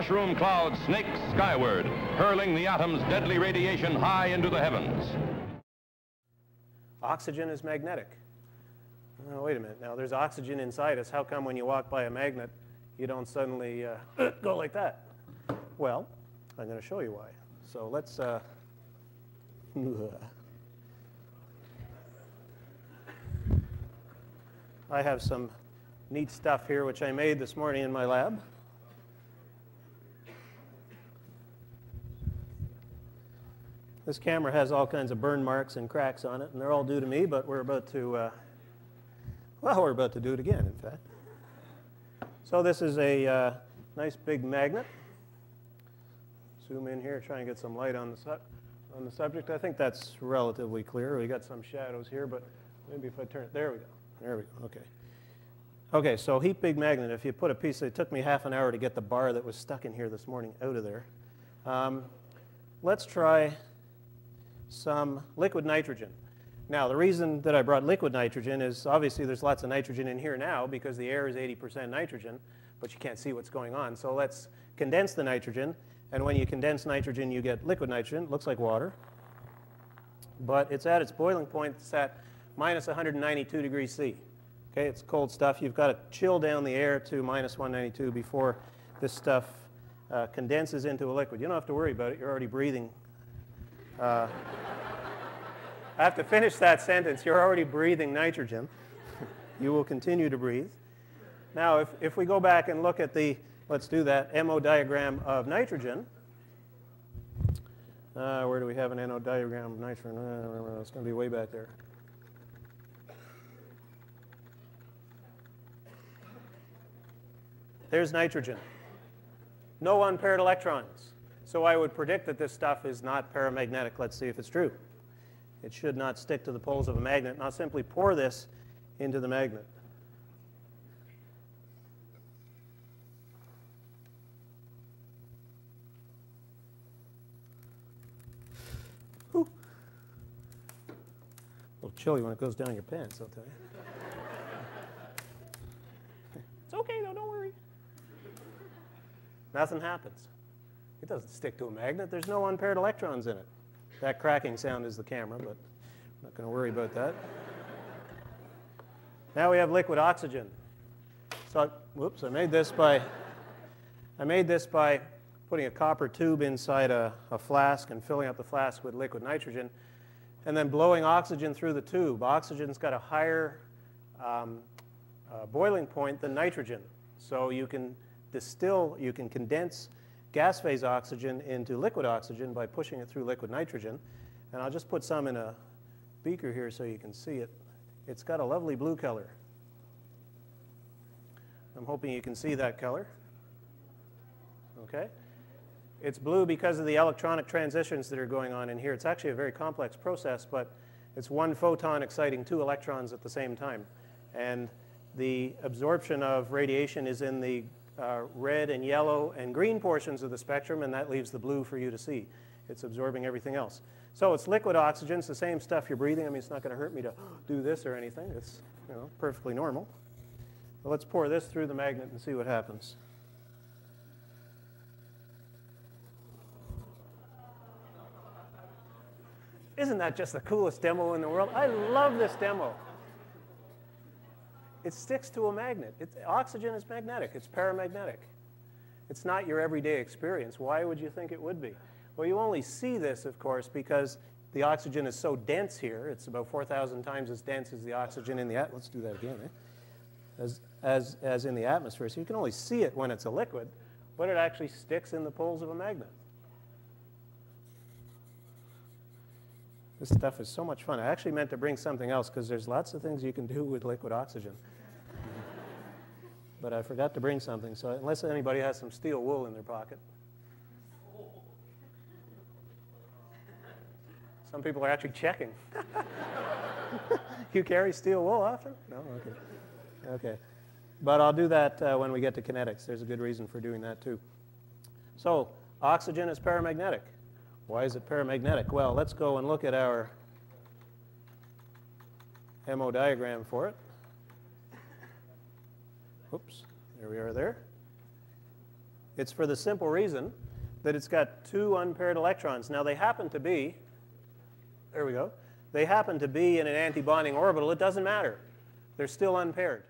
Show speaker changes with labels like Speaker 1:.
Speaker 1: mushroom cloud snakes skyward, hurling the atom's deadly radiation high into the heavens.
Speaker 2: Oxygen is magnetic. Oh, wait a minute. Now, there's oxygen inside us. How come when you walk by a magnet, you don't suddenly go like that? Well, I'm going to show you why. So let's... I have some neat stuff here which I made this morning in my lab. This camera has all kinds of burn marks and cracks on it, and they're all due to me, but we're about to, we're about to do it again, in fact. So this is a nice big magnet. Zoom in here, try and get some light on the subject. I think that's relatively clear. We got some shadows here, but maybe if I turn it, there we go. There we go, okay. Okay, so heat big magnet, if you put a piece, it took me half an hour to get the bar that was stuck in here this morning out of there. Let's try some liquid nitrogen. Now, the reason that I brought liquid nitrogen is obviously there's lots of nitrogen in here now because the air is 80% nitrogen, but you can't see what's going on. So let's condense the nitrogen, and when you condense nitrogen, you get liquid nitrogen. It looks like water, but it's at its boiling point. It's at minus 192 degrees C. Okay, it's cold stuff. You've got to chill down the air to minus 192 before this stuff condenses into a liquid. You don't have to worry about it. You're already breathing. I have to finish that sentence. You're already breathing nitrogen. You will continue to breathe. Now, if we go back and look at the, let's do that, MO diagram of nitrogen. Where do we have an NO diagram of nitrogen? It's going to be way back there. There's nitrogen. No unpaired electrons. So I would predict that this stuff is not paramagnetic. Let's see if it's true. It should not stick to the poles of a magnet. And I'll simply pour this into the magnet. Whew. A little chilly when it goes down your pants, I'll tell you. It's okay, though, don't worry. Nothing happens. It doesn't stick to a magnet. There's no unpaired electrons in it. That cracking sound is the camera, but I'm not going to worry about that. Now we have liquid oxygen. So, whoops, I made this by putting a copper tube inside a flask and filling up the flask with liquid nitrogen, and then blowing oxygen through the tube. Oxygen's got a higher boiling point than nitrogen. So you can condense gas phase oxygen into liquid oxygen by pushing it through liquid nitrogen. And I'll just put some in a beaker here so you can see it. It's got a lovely blue color. I'm hoping you can see that color. Okay. It's blue because of the electronic transitions that are going on in here. It's actually a very complex process, but it's one photon exciting two electrons at the same time. And the absorption of radiation is in the red and yellow and green portions of the spectrum, and that leaves the blue for you to see. It's absorbing everything else. So it's liquid oxygen. It's the same stuff you're breathing. I mean, it's not going to hurt me to do this or anything. It's perfectly normal. But let's pour this through the magnet and see what happens. Isn't that just the coolest demo in the world? I love this demo. It sticks to a magnet. Oxygen is magnetic. It's paramagnetic. It's not your everyday experience. Why would you think it would be? Well, you only see this, of course, because the oxygen is so dense here. It's about 4,000 times as dense as the oxygen in the atmosphere. Let's do that again, as in the atmosphere. So you can only see it when it's a liquid, but it actually sticks in the poles of a magnet. This stuff is so much fun. I actually meant to bring something else because there's lots of things you can do with liquid oxygen. But I forgot to bring something, so unless anybody has some steel wool in their pocket. Some people are actually checking. You carry steel wool often? No? Okay. Okay. But I'll do that when we get to kinetics. There's a good reason for doing that too. So oxygen is paramagnetic. Why is it paramagnetic? Well, let's go and look at our MO diagram for it. Oops, there we are there. It's for the simple reason that it's got two unpaired electrons. Now they happen to be, there we go, they happen to be in an antibonding orbital. It doesn't matter. They're still unpaired.